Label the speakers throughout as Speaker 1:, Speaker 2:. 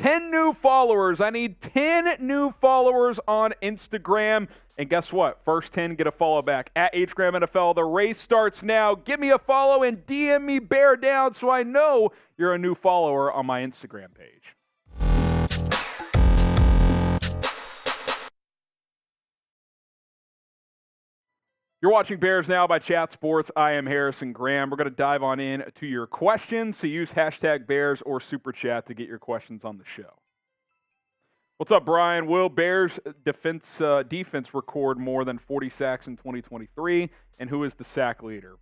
Speaker 1: 10 new followers. I need 10 new followers on Instagram. And guess what? First 10 get a follow back at HGramNFL. The race starts now. Give me a follow and DM me Bear Down so I know you're a new follower on my Instagram page. You're watching Bears Now by Chat Sports. I am Harrison Graham. We're going to dive on in to your questions. So use hashtag Bears or Super Chat to get your questions on the show. What's up, Brian? Will Bears defense record more than 40 sacks in 2023? And who is the sack leader?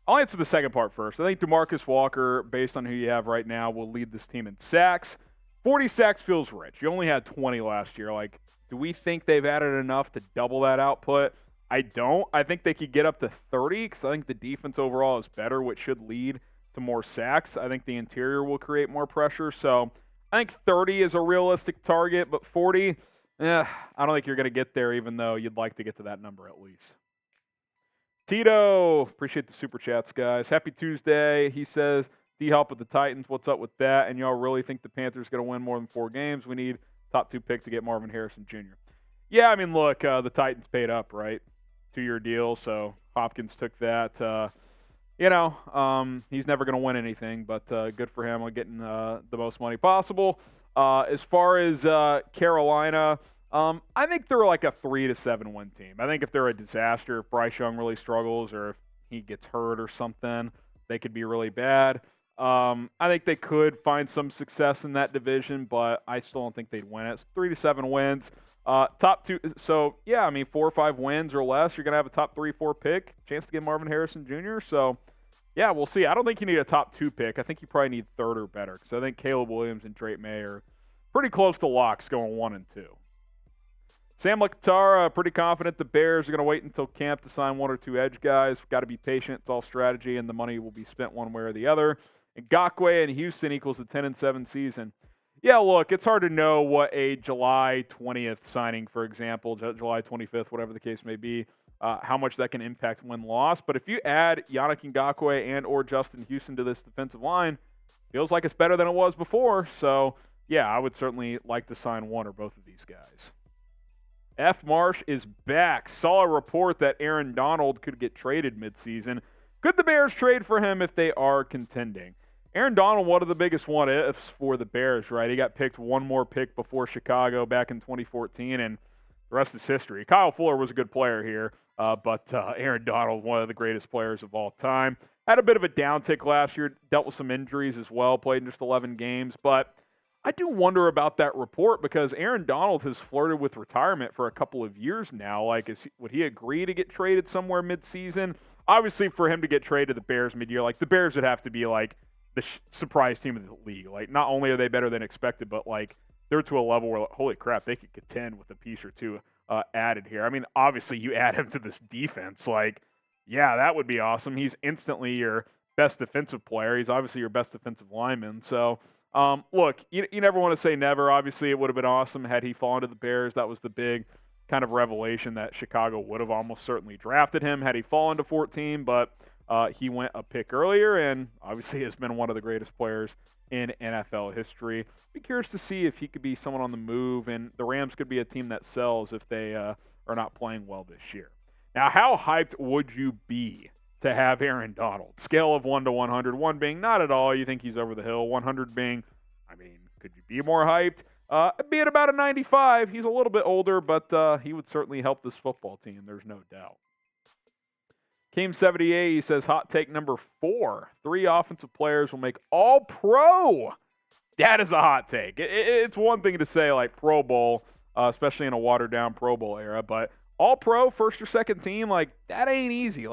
Speaker 1: I'll answer the second part first. I think DeMarcus Walker, based on who you have right now, will lead this team in sacks. 40 sacks feels rich. You only had 20 last year. Do we think they've added enough to double that output? I don't. I think they could get up to 30 because I think the defense overall is better, which should lead to more sacks. I think the interior will create more pressure. So I think 30 is a realistic target, but 40, I don't think you're going to get there, even though you'd like to get to that number at least. Tito, appreciate the Super Chats, guys. Happy Tuesday. He says, D-Help with the Titans. What's up with that? And y'all really think the Panthers going to win more than 4 games? We need top 2 pick to get Marvin Harrison Jr. Yeah, I mean, look, the Titans paid up, right? 2-year deal, so Hopkins took that. He's never going to win anything, but good for him on getting the most money possible. As far as Carolina, I think they're like a 3-7 win team. I think if they're a disaster, if Bryce Young really struggles or if he gets hurt or something, they could be really bad. I think they could find some success in that division, but I still don't think they'd win it. It's 3-7 wins. Top 2, so yeah, I mean 4 or 5 wins or less, you're going to have a top 3-4 pick, chance to get Marvin Harrison Jr., so yeah, we'll see. I don't think you need a top 2 pick. I think you probably need 3rd or better, because I think Caleb Williams and Drake May are pretty close to locks going 1 and 2. Sam Lecatara, pretty confident the Bears are going to wait until camp to sign 1 or 2 edge guys. Got to be patient. It's all strategy, and the money will be spent one way or the other. Ngakoue in Houston equals a 10-7 season. Yeah, look, it's hard to know what a July 20th signing, for example, July 25th, whatever the case may be, how much that can impact win-loss. But if you add Yannick Ngakoue and or Justin Houston to this defensive line, feels like it's better than it was before. So, yeah, I would certainly like to sign one or both of these guys. F. Marsh is back. Saw a report that Aaron Donald could get traded midseason. Could the Bears trade for him if they are contending? Aaron Donald, one of the biggest what-ifs for the Bears, right? He got picked one more pick before Chicago back in 2014, and the rest is history. Kyle Fuller was a good player here, but Aaron Donald, one of the greatest players of all time. Had a bit of a downtick last year, dealt with some injuries as well, played in just 11 games. But I do wonder about that report because Aaron Donald has flirted with retirement for a couple of years now. Would he agree to get traded somewhere midseason? Obviously, for him to get traded to the Bears midyear, the Bears would have to be the surprise team of the league. Not only are they better than expected, but they're to a level where, holy crap, they could contend with a piece or two added here. I mean, obviously, you add him to this defense. Yeah, that would be awesome. He's instantly your best defensive player. He's obviously your best defensive lineman. So, look, you never want to say never. Obviously, it would have been awesome had he fallen to the Bears. That was the big kind of revelation that Chicago would have almost certainly drafted him had he fallen to 14, but he went a pick earlier and obviously has been one of the greatest players in NFL history. Be curious to see if he could be someone on the move, and the Rams could be a team that sells if they are not playing well this year. Now, how hyped would you be to have Aaron Donald? Scale of 1 to 100, 1 being not at all, you think he's over the hill, 100 being, could you be more hyped? Be at about a 95. He's a little bit older, but he would certainly help this football team, there's no doubt. Game78, he says, hot take number 4. 3 offensive players will make all-pro. That is a hot take. It's one thing to say, Pro Bowl, especially in a watered-down Pro Bowl era, but all-pro, first or second team, that ain't easy.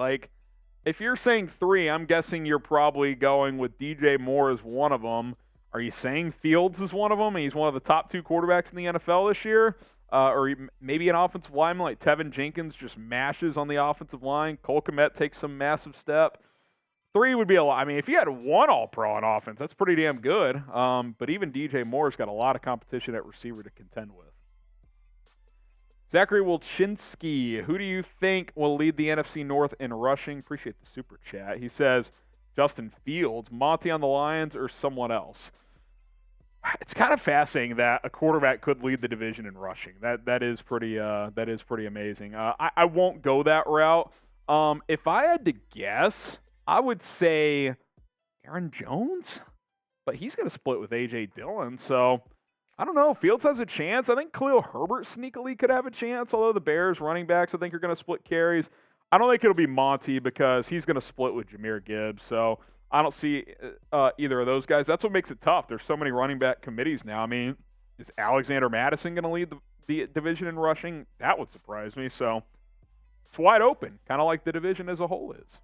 Speaker 1: If you're saying 3, I'm guessing you're probably going with DJ Moore as one of them. Are you saying Fields is one of them? He's one of the top 2 quarterbacks in the NFL this year. Or maybe an offensive lineman like Tevin Jenkins just mashes on the offensive line. Cole Kmet takes some massive step. 3 would be a lot. If you had 1 all-pro on offense, that's pretty damn good. But even DJ Moore's got a lot of competition at receiver to contend with. Zachary Wilchinski, who do you think will lead the NFC North in rushing? Appreciate the super chat. He says, Justin Fields, Monty on the Lions, or someone else? It's kind of fascinating that a quarterback could lead the division in rushing. That is pretty amazing. I won't go that route. If I had to guess, I would say Aaron Jones, but he's going to split with A.J. Dillon. So I don't know. Fields has a chance. I think Khalil Herbert sneakily could have a chance, although the Bears running backs I think are going to split carries. I don't think it'll be Monty because he's going to split with Jahmyr Gibbs. So I don't see either of those guys. That's what makes it tough. There's so many running back committees now. I mean, is Alexander Madison going to lead the division in rushing? That would surprise me. So it's wide open, kind of like the division as a whole is.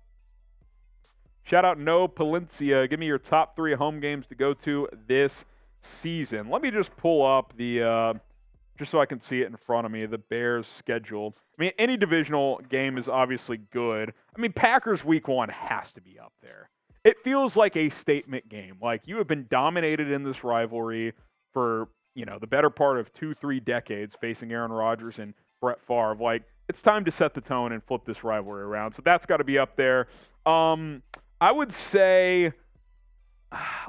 Speaker 1: Shout out No Palencia. Give me your top 3 home games to go to this season. Let me just pull up the just so I can see it in front of me, the Bears' schedule. I mean, any divisional game is obviously good. I mean, Packers Week 1 has to be up there. It feels like a statement game. Like, you have been dominated in this rivalry for, the better part of 2-3 decades facing Aaron Rodgers and Brett Favre. Like, it's time to set the tone and flip this rivalry around. So that's got to be up there. I would say,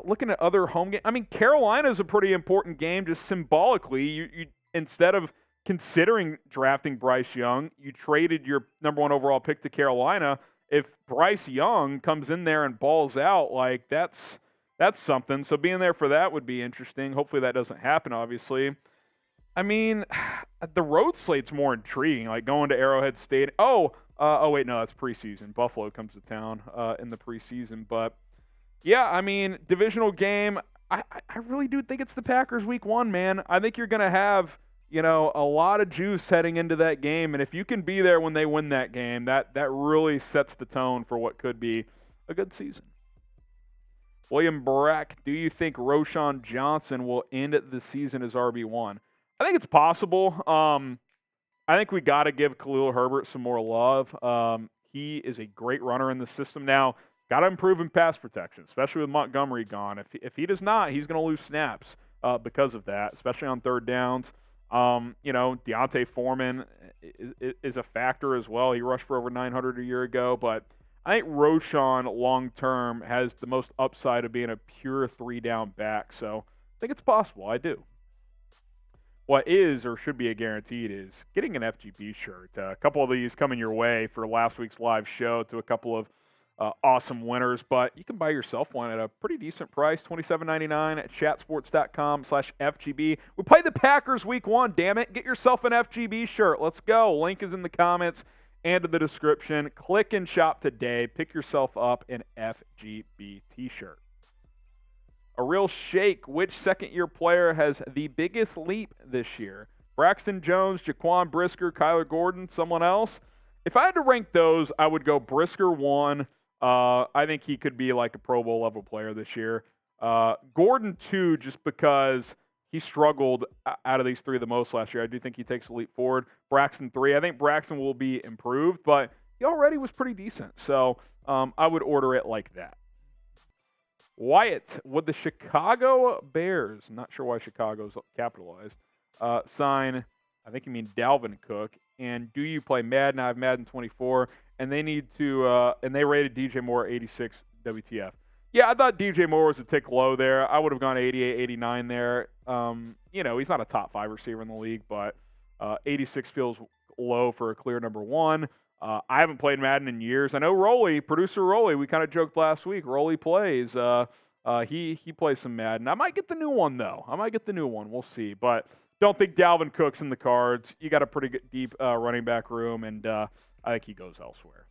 Speaker 1: looking at other home games, I mean, Carolina is a pretty important game just symbolically. You instead of considering drafting Bryce Young, you traded your number 1 overall pick to Carolina. If Bryce Young comes in there and balls out, like that's something. So being there for that would be interesting. Hopefully that doesn't happen, obviously. I mean, the road slate's more intriguing, like going to Arrowhead Stadium. Wait, no, that's preseason. Buffalo comes to town in the preseason. But, yeah, I mean, divisional game, I really do think it's the Packers Week 1, man. I think you're going to have, a lot of juice heading into that game. And if you can be there when they win that game, that really sets the tone for what could be a good season. William Brack, do you think Roschon Johnson will end the season as RB1? I think it's possible. I think we got to give Khalil Herbert some more love. He is a great runner in the system now. Got to improve in pass protection, especially with Montgomery gone. If he does not, he's going to lose snaps because of that, especially on third downs. Deontay Foreman is a factor as well. He rushed for over 900 a year ago, but I think Roschon long-term has the most upside of being a pure 3-down back. So I think it's possible. I do. What is or should be a guaranteed is getting an FGB shirt. A couple of these coming your way for last week's live show to a couple of awesome winners, but you can buy yourself one at a pretty decent price, $27.99 at chatsports.com/FGB. We play the Packers Week 1, damn it. Get yourself an FGB shirt. Let's go. Link is in the comments and in the description. Click and shop today. Pick yourself up an FGB t-shirt. A real shake. Which second-year player has the biggest leap this year? Braxton Jones, Jaquan Brisker, Kyler Gordon, someone else? If I had to rank those, I would go Brisker 1. I think he could be like a Pro Bowl level player this year. Gordon 2, just because he struggled out of these 3 the most last year. I do think he takes a leap forward. Braxton 3. I think Braxton will be improved, but he already was pretty decent. So I would order it like that. Wyatt, would the Chicago Bears, not sure why Chicago's capitalized, sign, I think you mean Dalvin Cook, and do you play Madden? I have Madden 24, and they need to, and they rated DJ Moore 86 WTF. Yeah, I thought DJ Moore was a tick low there. I would have gone 88, 89 there. He's not a top 5 receiver in the league, but 86 feels low for a clear number 1. I haven't played Madden in years. I know producer Rolly, we kind of joked last week. Rolly plays. He plays some Madden. I might get the new one, though. We'll see. But don't think Dalvin Cook's in the cards. You got a pretty good, deep running back room, and I think he goes elsewhere.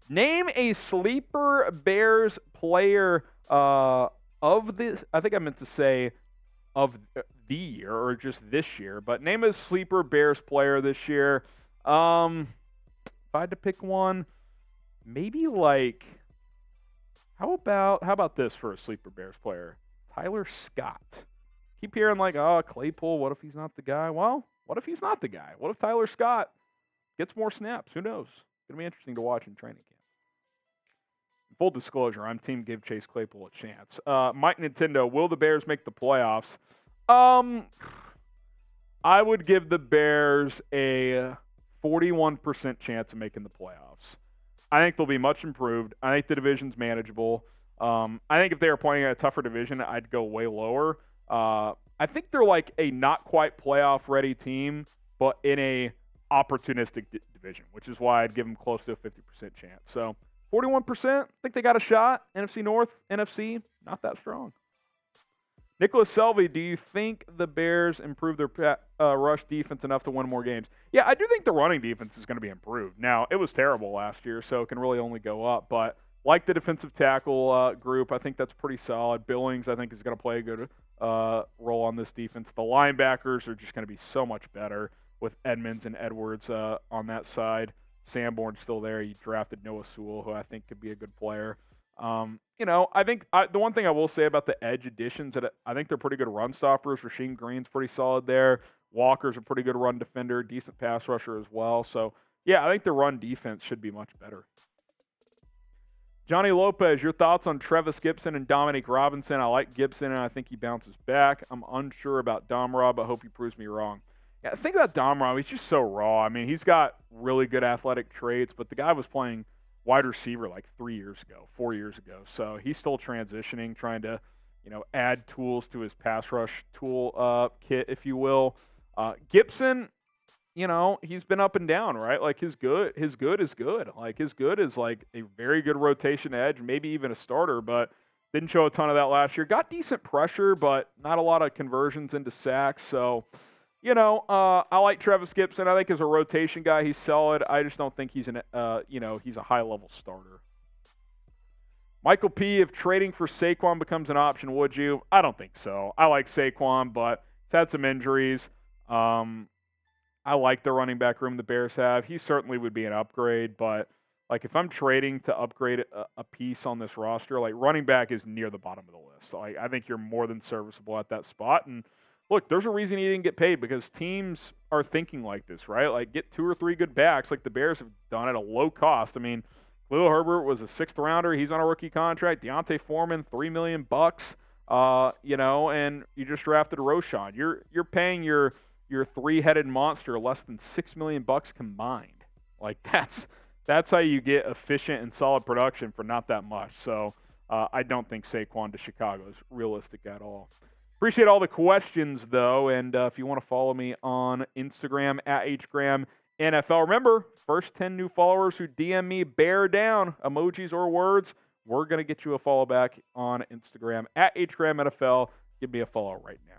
Speaker 1: Name a sleeper Bears player of this. I think I meant to say of the year or just this year. But name a sleeper Bears player this year. If I had to pick one, maybe like, how about this for a sleeper Bears player? Tyler Scott. Keep hearing like, Claypool, what if he's not the guy? Well, what if he's not the guy? What if Tyler Scott gets more snaps? Who knows? It's going to be interesting to watch in training camp. Full disclosure, I'm team give Chase Claypool a chance. Mike Nintendo, will the Bears make the playoffs? I would give the Bears a 41% chance of making the playoffs. I think they'll be much improved. I think the division's manageable. I think if they were playing a tougher division, I'd go way lower. I think they're like a not quite playoff ready team, but in a opportunistic division, which is why I'd give them close to a 50% chance. So 41%, I think they got a shot. NFC North, NFC, not that strong. Nicholas Selvey, do you think the Bears improve their rush defense enough to win more games? Yeah, I do think the running defense is going to be improved. Now, it was terrible last year, so it can really only go up. But like the defensive tackle group, I think that's pretty solid. Billings, I think, is going to play a good role on this defense. The linebackers are just going to be so much better with Edmonds and Edwards on that side. Sanborn's still there. You drafted Noah Sewell, who I think could be a good player. I think the one thing I will say about the edge additions, that I think they're pretty good run stoppers. Rasheem Green's pretty solid there. Walker's a pretty good run defender, decent pass rusher as well. So, yeah, I think the run defense should be much better. Johnny Lopez, your thoughts on Trevis Gipson and Dominique Robinson? I like Gipson, and I think he bounces back. I'm unsure about Domrob, but I hope he proves me wrong. Yeah, the thing about Domrob, he's just so raw. I mean, he's got really good athletic traits, but the guy was playing wide receiver like 4 years ago. So he's still transitioning, trying to, add tools to his pass rush tool kit, if you will. Gipson, he's been up and down, right? Like his good is good. Like his good is like a very good rotation edge, maybe even a starter, but didn't show a ton of that last year. Got decent pressure, but not a lot of conversions into sacks. So, I like Trevis Gipson. I think as a rotation guy, he's solid. I just don't think he's he's a high-level starter. Michael P., if trading for Saquon becomes an option, would you? I don't think so. I like Saquon, but he's had some injuries. I like the running back room the Bears have. He certainly would be an upgrade, but like if I'm trading to upgrade a piece on this roster, like running back is near the bottom of the list. So I think you're more than serviceable at that spot. And look, there's a reason he didn't get paid because teams are thinking like this, right? Like get 2 or 3 good backs like the Bears have done at a low cost. I mean, Khalil Herbert was a 6th rounder. He's on a rookie contract. Deontay Foreman, $3 million bucks. And you just drafted Roschon. You're paying your 3-headed monster less than $6 million bucks combined. Like that's how you get efficient and solid production for not that much. So I don't think Saquon to Chicago is realistic at all. Appreciate all the questions, though, and if you want to follow me on Instagram, @HGramNFL. Remember, first 10 new followers who DM me bear down emojis or words, we're going to get you a follow back on Instagram, @HGramNFL. Give me a follow right now.